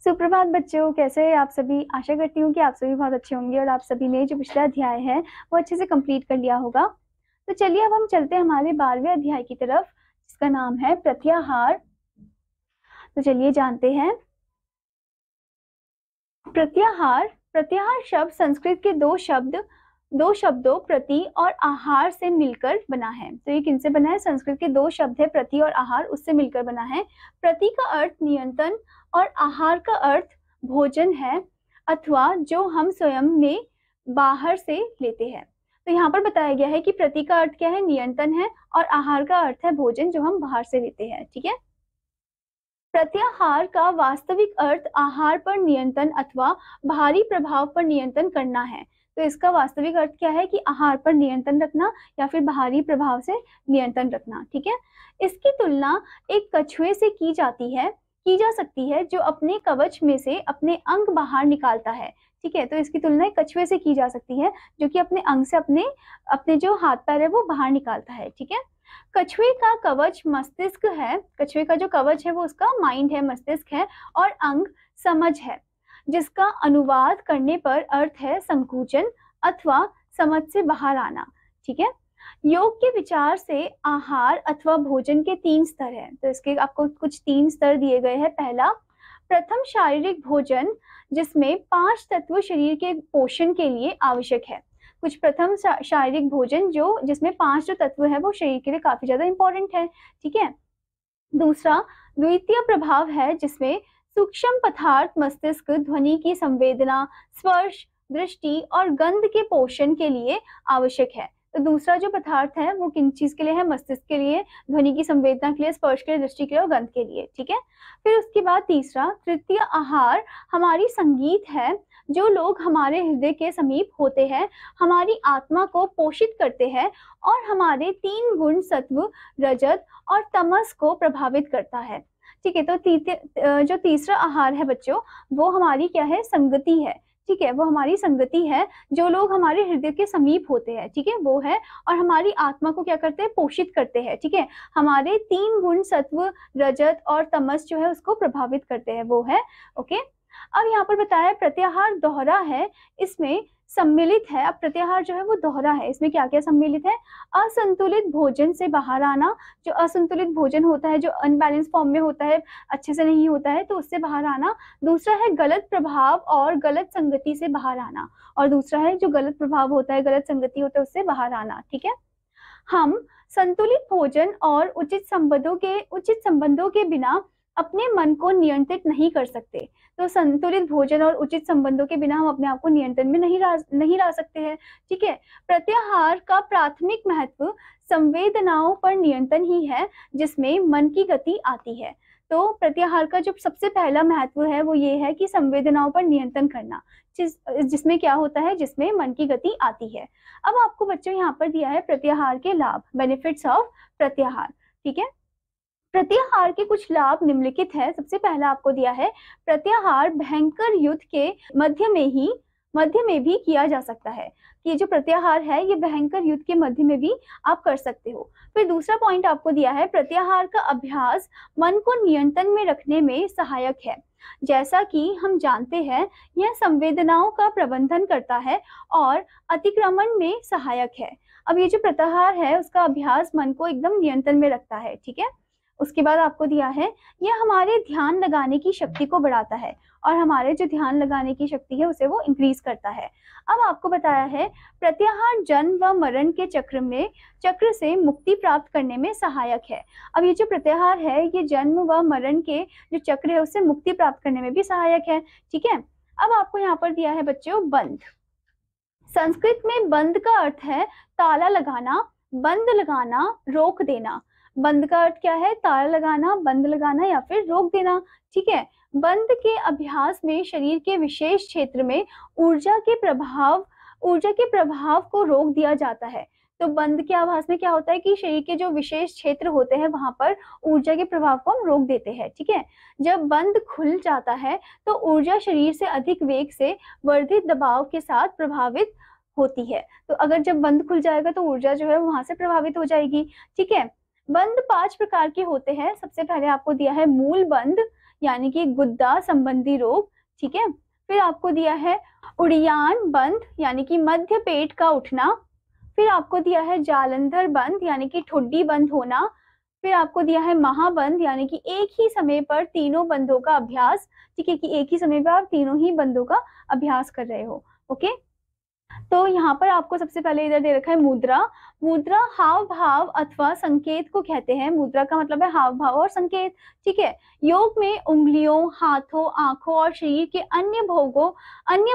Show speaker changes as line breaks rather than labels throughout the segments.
सुप्रभात बच्चों, कैसे हैं आप सभी। आशा करती हूँ कि आप सभी बहुत अच्छे होंगे और आप सभी ने जो पिछला अध्याय है वो अच्छे से कंप्लीट कर लिया होगा। तो चलिए अब हम चलते हैं हमारे 12वें अध्याय की तरफ, जिसका नाम है प्रत्याहार। तो चलिए जानते हैं। प्रत्याहार प्रत्याहार शब्द संस्कृत के दो शब्दों प्रति और आहार से मिलकर बना है। तो ये किनसे बना है? संस्कृत के दो शब्द है प्रति और आहार, उससे मिलकर बना है। प्रति का अर्थ नियंत्रण और आहार का अर्थ भोजन है, अथवा जो हम स्वयं में बाहर से लेते हैं। तो यहाँ पर बताया गया है कि प्रति का अर्थ क्या है? नियंत्रण है, और आहार का अर्थ है भोजन जो हम बाहर से लेते हैं। ठीक है। प्रत्याहार का वास्तविक अर्थ आहार पर नियंत्रण अथवा बाहरी प्रभाव पर नियंत्रण करना है। तो इसका वास्तविक अर्थ क्या है कि आहार पर नियंत्रण रखना या फिर बाहरी प्रभाव से नियंत्रण रखना। ठीक है। इसकी तुलना एक कछुए से की जा सकती है जो अपने कवच में से अपने अंग बाहर निकालता है। ठीक है। तो इसकी तुलना एक कछुए से की जा सकती है जो कि अपने अंग से अपने जो हाथ पैर है वो बाहर निकालता है। ठीक है। कछुए का कवच मस्तिष्क है। कछुए का जो कवच है वो उसका माइंड है, मस्तिष्क है, और अंग समझ है, जिसका अनुवाद करने पर अर्थ है संकुचन अथवा समझ से बाहर आना। ठीक है। योग के विचार से आहार अथवा भोजन के 3 स्तर है। तो इसके आपको कुछ 3 स्तर दिए गए हैं। पहला, प्रथम शारीरिक भोजन, जिसमें 5 तत्व शरीर के पोषण के लिए आवश्यक है। कुछ प्रथम शारीरिक भोजन जिसमें 5 जो तत्व है वो शरीर के लिए काफी ज्यादा इंपॉर्टेंट है। ठीक है। दूसरा, द्वितीय प्रभाव है, जिसमें सूक्ष्म पदार्थ मस्तिष्क ध्वनि की संवेदना, स्पर्श, दृष्टि और गंध के पोषण के लिए आवश्यक है। तो दूसरा जो पदार्थ है वो किन चीज के लिए है? मस्तिष्क के लिए, ध्वनि की संवेदना के लिए, स्पर्श के लिए, दृष्टि के लिए और गंध के लिए। ठीक है। फिर उसके बाद तीसरा, तृतीय आहार हमारी संगीत है। जो लोग हमारे हृदय के समीप होते हैं, हमारी आत्मा को पोषित करते हैं और हमारे 3 गुण सत्व, रजत और तमस को प्रभावित करता है। ठीक है। तो जो तीसरा आहार है बच्चों, वो हमारी क्या है? संगति है। ठीक है। वो हमारी संगति है। जो लोग हमारे हृदय के समीप होते हैं, ठीक है, वो है, और हमारी आत्मा को क्या करते हैं? पोषित करते हैं। ठीक है। हमारे 3 गुण सत्व, रजत और तमस जो है उसको प्रभावित करते हैं, वो है। ओके। अब यहाँ पर बताया प्रत्याहार दोहरा है, इसमें सम्मिलित है। अब प्रत्याहार जो है वो दोहरा है, इसमें क्या क्या सम्मिलित है? असंतुलित भोजन से बाहर आना। जो असंतुलित भोजन होता है, जो अनबैलेंस फॉर्म में होता है, अच्छे से नहीं होता है, तो उससे बाहर आना। दूसरा है गलत प्रभाव और गलत संगति से बाहर आना। और दूसरा है जो गलत प्रभाव होता है, गलत संगति होता है, उससे बाहर आना। ठीक है। हम संतुलित भोजन और उचित संबंधों के बिना अपने मन को नियंत्रित नहीं कर सकते। तो संतुलित भोजन और उचित संबंधों के बिना हम अपने आप को नियंत्रण में नहीं ला सकते हैं। ठीक है। प्रत्याहार का प्राथमिक महत्व संवेदनाओं पर नियंत्रण ही है, जिसमें मन की गति आती है। तो प्रत्याहार का जो सबसे पहला महत्व है वो ये है कि संवेदनाओं पर नियंत्रण करना, जिसमें क्या होता है? जिसमें मन की गति आती है। अब आपको बच्चों यहाँ पर दिया है प्रत्याहार के लाभ, बेनिफिट्स ऑफ प्रत्याहार। ठीक है। प्रत्याहार के कुछ लाभ निम्नलिखित है। सबसे पहला आपको दिया है, प्रत्याहार भयंकर युद्ध के मध्य में भी किया जा सकता है। कि जो प्रत्याहार है ये भयंकर युद्ध के मध्य में भी आप कर सकते हो। फिर दूसरा पॉइंट आपको दिया है, प्रत्याहार का अभ्यास मन को नियंत्रण में रखने में सहायक है। जैसा कि हम जानते हैं, यह संवेदनाओं का प्रबंधन करता है और अतिक्रमण में सहायक है। अब ये जो प्रत्याहार है उसका अभ्यास मन को एकदम नियंत्रण में रखता है। ठीक है। उसके बाद आपको दिया है, यह हमारे ध्यान लगाने की शक्ति को बढ़ाता है और हमारे जो ध्यान लगाने की शक्ति है उसे वो इंक्रीज करता है। अब आपको बताया है, प्रत्याहार जन्म व मरण के चक्र से मुक्ति प्राप्त करने में सहायक है। अब ये जो प्रत्याहार है ये जन्म व मरण के जो चक्र है उससे मुक्ति प्राप्त करने में भी सहायक है। ठीक है। अब आपको यहाँ पर दिया है बच्चों बंध। संस्कृत में बंध का अर्थ है ताला लगाना, बंद लगाना, रोक देना। बंद का अर्थ क्या है? ताला लगाना, बंद लगाना या फिर रोक देना। ठीक है। बंद के अभ्यास में शरीर के विशेष क्षेत्र में ऊर्जा के प्रभाव को रोक दिया जाता है। तो बंद के आभास में क्या होता है कि शरीर के जो विशेष क्षेत्र होते हैं वहां पर ऊर्जा के प्रभाव को हम रोक देते हैं। ठीक है। जब बंद खुल जाता है तो ऊर्जा शरीर से अधिक वेग से वर्धित दबाव के साथ प्रभावित होती है। तो अगर जब बंद खुल जाएगा तो ऊर्जा जो है वहां से प्रभावित हो जाएगी। ठीक है। बंद 5 प्रकार के होते हैं। सबसे पहले आपको दिया है मूल बंद, यानी कि गुद्दा संबंधी रोग, ठीक है। फिर आपको दिया है उड़ियान बंद यानी कि मध्य पेट का उठना। फिर आपको दिया है जालंधर बंद यानी कि ठुड्डी बंद होना। फिर आपको दिया है महाबंद यानी कि एक ही समय पर तीनों बंदों का अभ्यास, ठीक है, कि एक ही समय पर आप तीनों ही बंदों का अभ्यास कर रहे हो। ओके, तो यहाँ पर आपको सबसे पहले इधर दे रखा है मुद्रा। मुद्रा हाव भाव अथवा संकेत को कहते हैं। मुद्रा का मतलब है हाव भाव और संकेत, ठीक है। योग में उंगलियों, हाथों, आंखों और शरीर के अन्य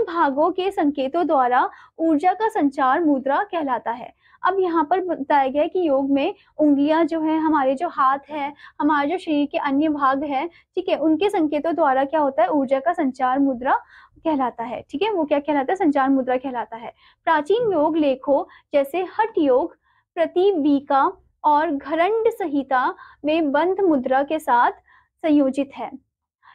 भागों के संकेतों द्वारा ऊर्जा का संचार मुद्रा कहलाता है। अब यहाँ पर बताया गया है कि योग में उंगलियां जो है, हमारे जो हाथ है, हमारे जो शरीर के अन्य भाग है, ठीक है, उनके संकेतों द्वारा क्या होता है, ऊर्जा का संचार मुद्रा कहलाता है, ठीक है। वो क्या कहलाता है, संचार मुद्रा कहलाता है। प्राचीन योग लेखों जैसे हठ योग, प्रतिवीका और घरंड संहिता में बंध मुद्रा के साथ संयोजित है।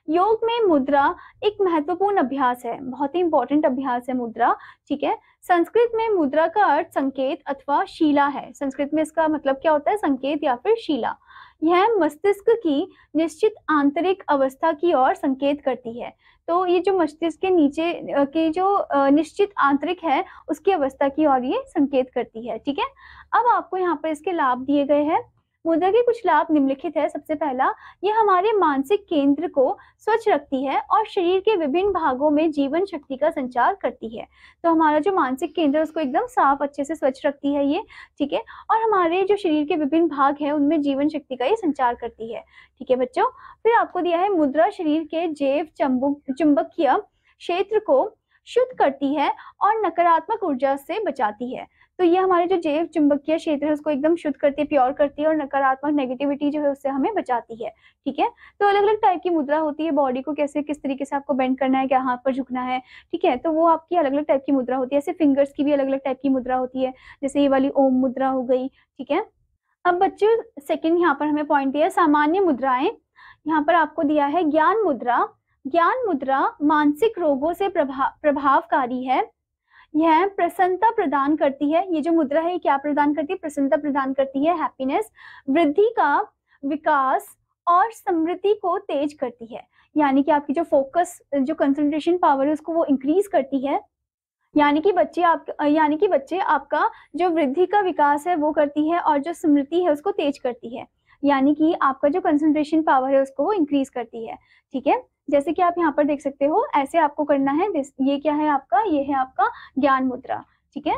योग में मुद्रा एक महत्वपूर्ण अभ्यास है, बहुत ही इंपॉर्टेंट अभ्यास है मुद्रा, ठीक है। संस्कृत में मुद्रा का अर्थ संकेत अथवा शिला है। संस्कृत में इसका मतलब क्या होता है, संकेत या फिर शिला। यह मस्तिष्क की निश्चित आंतरिक अवस्था की ओर संकेत करती है। तो ये जो मस्तिष्क के नीचे की जो निश्चित आंतरिक है, उसकी अवस्था की ओर ये संकेत करती है, ठीक है। अब आपको यहाँ पर इसके लाभ दिए गए हैं। मुद्रा के कुछ लाभ निम्नलिखित है। सबसे पहला, यह हमारे मानसिक केंद्र को स्वच्छ रखती है और शरीर के विभिन्न भागों में जीवन शक्ति का संचार करती है। तो हमारा जो मानसिक केंद्र है उसको एकदम साफ, अच्छे से स्वच्छ रखती है ये, ठीक है। और हमारे जो शरीर के विभिन्न भाग हैं उनमें जीवन शक्ति का ये संचार करती है, ठीक है बच्चों। फिर आपको दिया है मुद्रा शरीर के जैव चुंबकीय क्षेत्र को शुद्ध करती है और नकारात्मक ऊर्जा से बचाती है। तो ये हमारे जो जैव चुंबकीय क्षेत्र है उसको एकदम शुद्ध करती है, प्योर करती है और नकारात्मक नेगेटिविटी जो है उससे हमें बचाती है, ठीक है। तो अलग अलग टाइप की मुद्रा होती है, बॉडी को कैसे किस तरीके से आपको बेंड करना है, क्या हाथ पर झुकना है, ठीक है। तो वो आपकी अलग अलग टाइप की मुद्रा होती है। ऐसे फिंगर्स की भी अलग अलग टाइप की मुद्रा होती है, जैसे ये वाली ओम मुद्रा हो गई, ठीक है। अब बच्चों सेकंड यहाँ पर हमें पॉइंट दिया है सामान्य मुद्राएं। यहाँ पर आपको दिया है ज्ञान मुद्रा। ज्ञान मुद्रा मानसिक रोगों से प्रभावकारी है। यह प्रसन्नता प्रदान करती है। ये जो मुद्रा है ये क्या प्रदान करती है, प्रसन्नता प्रदान करती है, हैप्पीनेस, वृद्धि का विकास और समृद्धि को तेज करती है। यानी कि आपकी जो फोकस, जो कंसंट्रेशन पावर है उसको वो इंक्रीज करती है। यानी कि बच्चे आपका जो वृद्धि का विकास है वो करती है और जो स्मृति है उसको तेज करती है। यानी कि आपका जो कंसंट्रेशन पावर है उसको वो इंक्रीज करती है, ठीक है। जैसे कि आप यहाँ पर देख सकते हो, ऐसे आपको करना है। ये क्या है आपका, ये है आपका ज्ञान मुद्रा, ठीक है।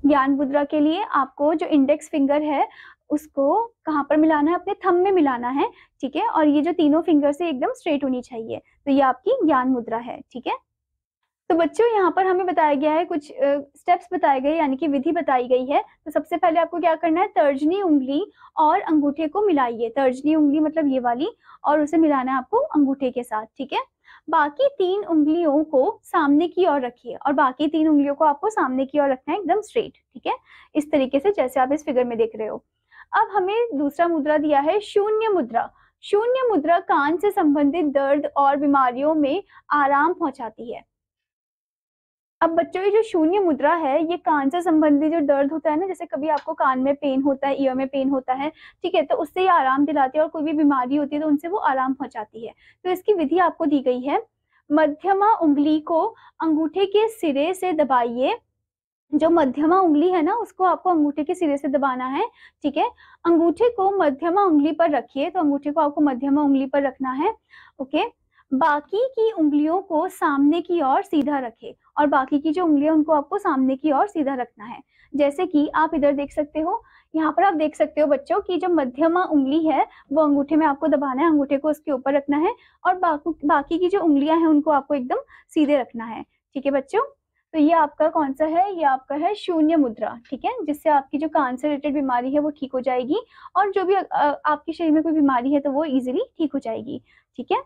ज्ञान मुद्रा के लिए आपको जो इंडेक्स फिंगर है उसको कहाँ पर मिलाना है, अपने थंब में मिलाना है, ठीक है। और ये जो तीनों फिंगर से एकदम स्ट्रेट होनी चाहिए। तो ये आपकी ज्ञान मुद्रा है, ठीक है। तो बच्चों यहाँ पर हमें बताया गया है, कुछ स्टेप्स बताए गए, यानी कि विधि बताई गई है। तो सबसे पहले आपको क्या करना है, तर्जनी उंगली और अंगूठे को मिलाइए। तर्जनी उंगली मतलब ये वाली, और उसे मिलाना है आपको अंगूठे के साथ, ठीक है। बाकी 3 उंगलियों को सामने की ओर रखिए और बाकी 3 उंगलियों को आपको सामने की ओर रखना है, एकदम स्ट्रेट, ठीक है। इस तरीके से जैसे आप इस फिगर में देख रहे हो। अब हमें दूसरा मुद्रा दिया है शून्य मुद्रा। शून्य मुद्रा कान से संबंधित दर्द और बीमारियों में आराम पहुंचाती है। अब बच्चों ये जो शून्य मुद्रा है ये कान से संबंधित जो दर्द होता है ना, जैसे कभी आपको कान में पेन होता है, ईयर में पेन होता है, ठीक है, तो उससे ये आराम दिलाती है। और कोई भी बीमारी होती है तो उनसे वो आराम पहुंचाती है। तो इसकी विधि आपको दी गई है। मध्यमा उंगली को अंगूठे के सिरे से दबाइए। जो मध्यमा उंगली है ना उसको आपको अंगूठे के सिरे से दबाना है, ठीक है। अंगूठे को मध्यमा उंगली पर रखिए, तो अंगूठे को आपको मध्यमा उंगली पर रखना है, ओके। बाकी की उंगलियों को सामने की ओर सीधा रखें और बाकी की जो उंगलियां उनको आपको सामने की ओर सीधा रखना है। जैसे कि आप इधर देख सकते हो, यहाँ पर आप देख सकते हो बच्चों की जो मध्यमा उंगली है वो अंगूठे में आपको दबाना है, अंगूठे को उसके ऊपर रखना है और बाकी की जो उंगलियां हैं उनको आपको एकदम सीधे रखना है, ठीक है बच्चों। तो ये आपका कौन सा है, ये आपका है शून्य मुद्रा, ठीक है, जिससे आपकी जो कान से रिलेटेड बीमारी है वो ठीक हो जाएगी और जो भी आपके शरीर में कोई बीमारी है तो वो इजीली ठीक हो जाएगी, ठीक है।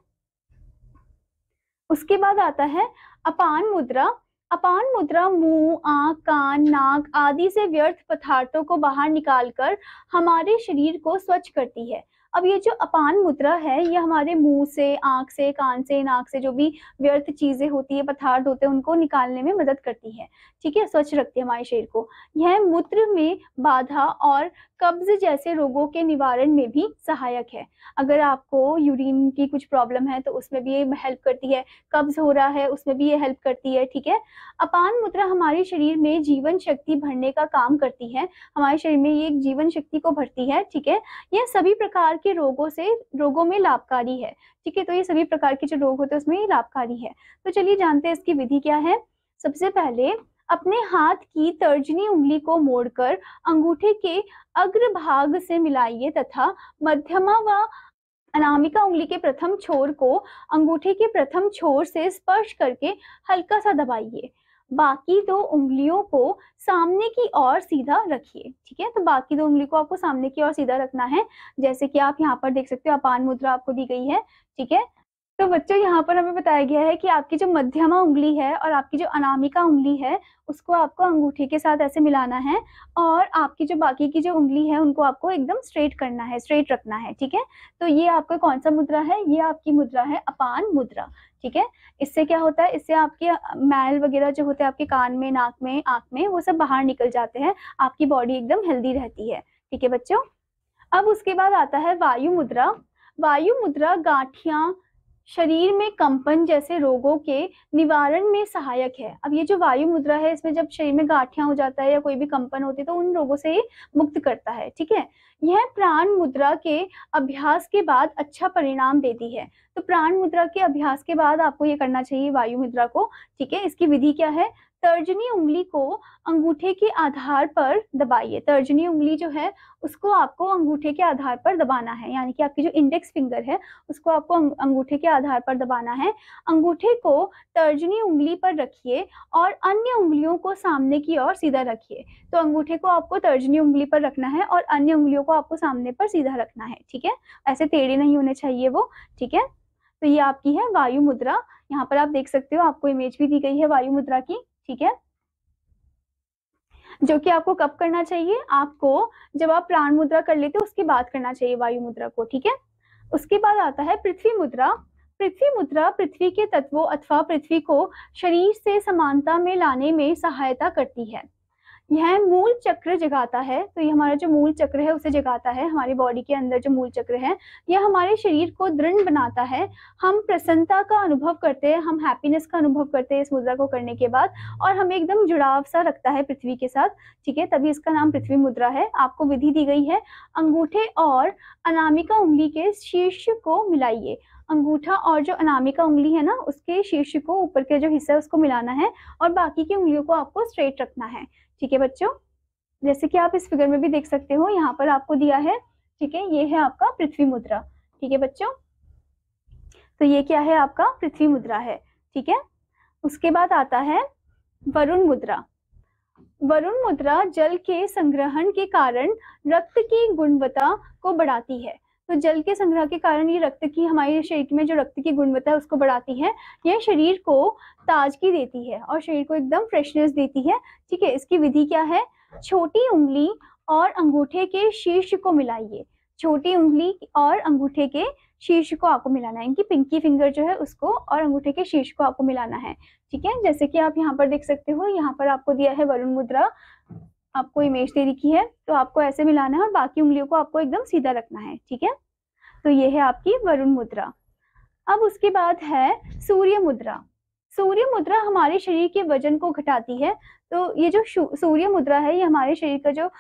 उसके बाद आता है अपान मुद्रा। अपान मुद्रा मुंह, आंख, कान, नाक आदि से व्यर्थ पदार्थों को बाहर निकालकर हमारे शरीर को स्वच्छ करती है। अब ये जो अपान मुद्रा है ये हमारे मुंह से, आंख से, कान से, नाक से जो भी व्यर्थ चीजें होती है, पदार्थ होते हैं, उनको निकालने में मदद करती है। ठीक है, स्वच्छ रखती है हमारे शरीर को। यह मूत्र में बाधा और कब्ज जैसे रोगों के निवारण में भी सहायक है। अगर आपको यूरिन की कुछ प्रॉब्लम है तो उसमें भी ये हेल्प करती है, कब्ज हो रहा है उसमें भी ये हेल्प करती है। ठीक है, अपान मुद्रा हमारे शरीर में जीवन शक्ति भरने का काम करती है, हमारे शरीर में ये जीवन शक्ति को भरती है। ठीक है, यह सभी प्रकार के रोगों में लाभकारी है। ठीक है, तो ये सभी प्रकार के जो रोग होते हैं उसमें ये लाभकारी है। तो चलिए जानते हैं इसकी विधि क्या है। सबसे पहले अपने हाथ की तर्जनी उंगली को मोड़कर अंगूठे के अग्रभाग से मिलाइए तथा मध्यमा व अनामिका उंगली के प्रथम छोर को अंगूठे के प्रथम छोर से स्पर्श करके हल्का सा दबाइए। बाकी दो उंगलियों को सामने की ओर सीधा रखिए। ठीक है, तो बाकी दो उंगली को आपको सामने की ओर सीधा रखना है, जैसे कि आप यहाँ पर देख सकते हो अपान मुद्रा आपको दी गई है। ठीक है, तो बच्चों यहाँ पर हमें बताया गया है कि आपकी जो मध्यमा उंगली है और आपकी जो अनामिका उंगली है उसको आपको अंगूठे के साथ ऐसे मिलाना है, और आपकी जो बाकी की जो उंगली है उनको आपको एकदम स्ट्रेट करना है, स्ट्रेट रखना है। ठीक है, तो ये आपका कौन सा मुद्रा है, ये आपकी मुद्रा है अपान मुद्रा। ठीक है, इससे क्या होता है, इससे आपके मैल वगैरह जो होते हैं आपके कान में, नाक में, आंख में, वो सब बाहर निकल जाते हैं, आपकी बॉडी एकदम हेल्दी रहती है। ठीक है बच्चों, अब उसके बाद आता है वायु मुद्रा। वायु मुद्रा गांठियां, शरीर में कंपन जैसे रोगों के निवारण में सहायक है। अब ये जो वायु मुद्रा है इसमें जब शरीर में गांठियां हो जाता है या कोई भी कंपन होती है तो उन रोगों से मुक्त करता है। ठीक है, यह प्राण मुद्रा के अभ्यास के बाद अच्छा परिणाम देती है। तो प्राण मुद्रा के अभ्यास के बाद आपको ये करना चाहिए वायु मुद्रा को। ठीक है, इसकी विधि क्या है, तर्जनी उंगली को अंगूठे के आधार पर दबाइए। तर्जनी उंगली जो है उसको आपको अंगूठे के आधार पर दबाना है, यानी कि आपकी जो इंडेक्स फिंगर है उसको आपको अंगूठे के आधार पर दबाना है। अंगूठे को तर्जनी उंगली पर रखिए और अन्य उंगलियों को सामने की ओर सीधा रखिए। तो अंगूठे को आपको तर्जनी उंगली पर रखना है और अन्य उंगलियों को आपको सामने पर सीधा रखना है। ठीक है, ऐसे टेढ़े नहीं होने चाहिए वो। ठीक है, तो ये आपकी है वायु मुद्रा। यहाँ पर आप देख सकते हो, आपको इमेज भी दी गई है वायु मुद्रा की। ठीक है, जो कि आपको कब करना चाहिए, आपको जब आप प्राण मुद्रा कर लेते हो उसके बाद करना चाहिए वायु मुद्रा को। ठीक है, उसके बाद आता है पृथ्वी मुद्रा। पृथ्वी मुद्रा पृथ्वी के तत्वों अथवा पृथ्वी को शरीर से समानता में लाने में सहायता करती है। यह मूल चक्र जगाता है, तो ये हमारा जो मूल चक्र है उसे जगाता है। हमारी बॉडी के अंदर जो मूल चक्र है यह हमारे शरीर को दृढ़ बनाता है। हम प्रसन्नता का अनुभव करते हैं, हम हैप्पीनेस का अनुभव करते हैं इस मुद्रा को करने के बाद, और हमें एकदम जुड़ाव सा रखता है पृथ्वी के साथ। ठीक है, तभी इसका नाम पृथ्वी मुद्रा है। आपको विधि दी गई है, अंगूठे और अनामिका उंगली के शीर्ष को मिलाइए। अंगूठा और जो अनामिका उंगली है ना उसके शीर्ष को, ऊपर के जो हिस्सा है उसको मिलाना है, और बाकी की उंगलियों को आपको स्ट्रेट रखना है। ठीक है बच्चों, जैसे कि आप इस फिगर में भी देख सकते हो, यहाँ पर आपको दिया है। ठीक है, ये है आपका पृथ्वी मुद्रा। ठीक है बच्चों, तो ये क्या है, आपका पृथ्वी मुद्रा है। ठीक है, उसके बाद आता है वरुण मुद्रा। वरुण मुद्रा जल के संग्रहण के कारण रक्त की गुणवत्ता को बढ़ाती है। तो जल के संग्रह के कारण ये रक्त की, हमारे शरीर में जो रक्त की गुणवत्ता है उसको बढ़ाती है। यह शरीर को ताजगी देती है और शरीर को एकदम फ्रेशनेस देती है। ठीक है, इसकी विधि क्या है, छोटी उंगली और अंगूठे के शीर्ष को मिलाइए। छोटी उंगली और अंगूठे के शीर्ष को आपको मिलाना है, इनकी पिंकी फिंगर जो है उसको और अंगूठे के शीर्ष को आपको मिलाना है। ठीक है, जैसे कि आप यहाँ पर देख सकते हो, यहाँ पर आपको दिया है वरुण मुद्रा, आपको इमेज दे रखी है, तो आपको ऐसे मिलाना है और बाकी उंगलियों को आपको एकदम सीधा रखना है। ठीक है, तो ये है आपकी वरुण मुद्रा। अब उसके बाद है सूर्य मुद्रा। सूर्य मुद्रा हमारे शरीर के वजन को घटाती है। तो ये जो सूर्य मुद्रा है ये हमारे शरीर का जो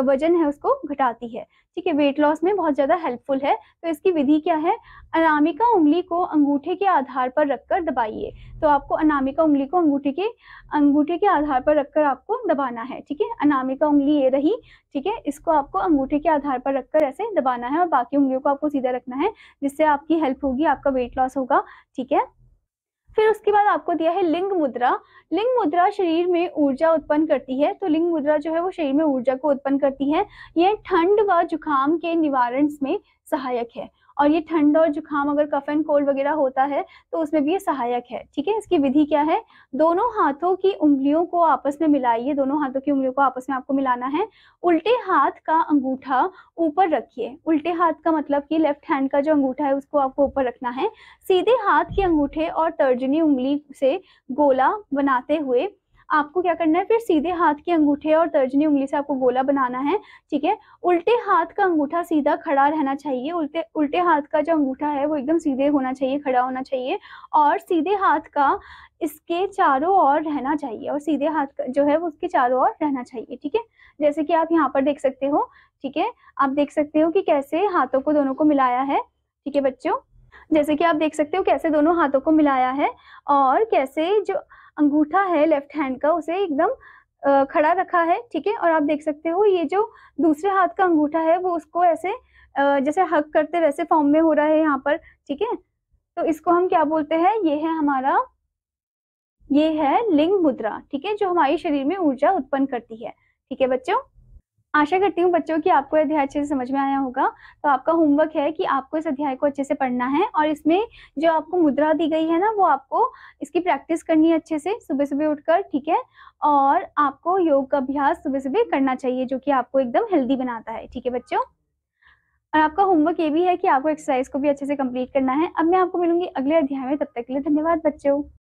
वजन है उसको घटाती है। ठीक है, वेट लॉस में बहुत ज्यादा हेल्पफुल है। तो इसकी विधि क्या है, अनामिका उंगली को अंगूठे के आधार पर रखकर दबाइए। तो आपको अनामिका उंगली को अंगूठे के आधार पर रखकर आपको दबाना है। ठीक है, अनामिका उंगली ये रही। ठीक है, इसको आपको अंगूठे के आधार पर रखकर ऐसे दबाना है और बाकी उंगलियों को आपको सीधा रखना है, जिससे आपकी हेल्प होगी, आपका वेट लॉस होगा। ठीक है, फिर उसके बाद आपको दिया है लिंग मुद्रा। लिंग मुद्रा शरीर में ऊर्जा उत्पन्न करती है। तो लिंग मुद्रा जो है वो शरीर में ऊर्जा को उत्पन्न करती है। यह ठंड व जुकाम के निवारण में सहायक है। और ये ठंड और जुकाम अगर कफ एंड कोल्ड वगैरह होता है तो उसमें भी ये सहायक है। ठीक है, इसकी विधि क्या है, दोनों हाथों की उंगलियों को आपस में मिलाइए, दोनों हाथों की उंगलियों को आपस में आपको मिलाना है। उल्टे हाथ का अंगूठा ऊपर रखिए, उल्टे हाथ का मतलब कि लेफ्ट हैंड का जो अंगूठा है उसको आपको ऊपर रखना है। सीधे हाथ के अंगूठे और तर्जनी उंगली से गोला बनाते हुए आपको क्या करना है, फिर सीधे हाथ के अंगूठे और तर्जनी उंगली से आपको गोला बनाना है। ठीक है, उल्टे हाथ का अंगूठा सीधा खड़ा रहना चाहिए, उल्टे हाथ का जो अंगूठा है वो एकदम सीधे होना चाहिए, खड़ा होना चाहिए, और सीधे हाथ का इसके चारों ओर रहना चाहिए, और सीधे हाथ का जो है वो उसके चारों ओर रहना चाहिए। ठीक है, जैसे कि आप यहाँ पर देख सकते हो। ठीक है, आप देख सकते हो कि कैसे हाथों को दोनों को मिलाया है। ठीक है बच्चों, जैसे कि आप देख सकते हो कैसे दोनों हाथों को मिलाया है, और कैसे जो अंगूठा है लेफ्ट हैंड का उसे एकदम खड़ा रखा है। ठीक है, और आप देख सकते हो ये जो दूसरे हाथ का अंगूठा है वो उसको ऐसे जैसे हग करते वैसे फॉर्म में हो रहा है यहाँ पर। ठीक है, तो इसको हम क्या बोलते हैं, ये है हमारा, ये है लिंग मुद्रा। ठीक है, जो हमारे शरीर में ऊर्जा उत्पन्न करती है। ठीक है बच्चों, आशा करती हूँ बच्चों कि आपको अध्याय अच्छे से समझ में आया होगा। तो आपका होमवर्क है कि आपको इस अध्याय को अच्छे से पढ़ना है, और इसमें जो आपको मुद्रा दी गई है ना वो आपको इसकी प्रैक्टिस करनी है अच्छे से सुबह सुबह उठकर। ठीक है, और आपको योग का अभ्यास सुबह सुबह करना चाहिए जो कि आपको एकदम हेल्दी बनाता है। ठीक है बच्चों, और आपका होमवर्क ये भी है कि आपको एक्सरसाइज को भी अच्छे से कंप्लीट करना है। अब मैं आपको मिलूंगी अगले अध्याय में, तब तक के लिए धन्यवाद बच्चों।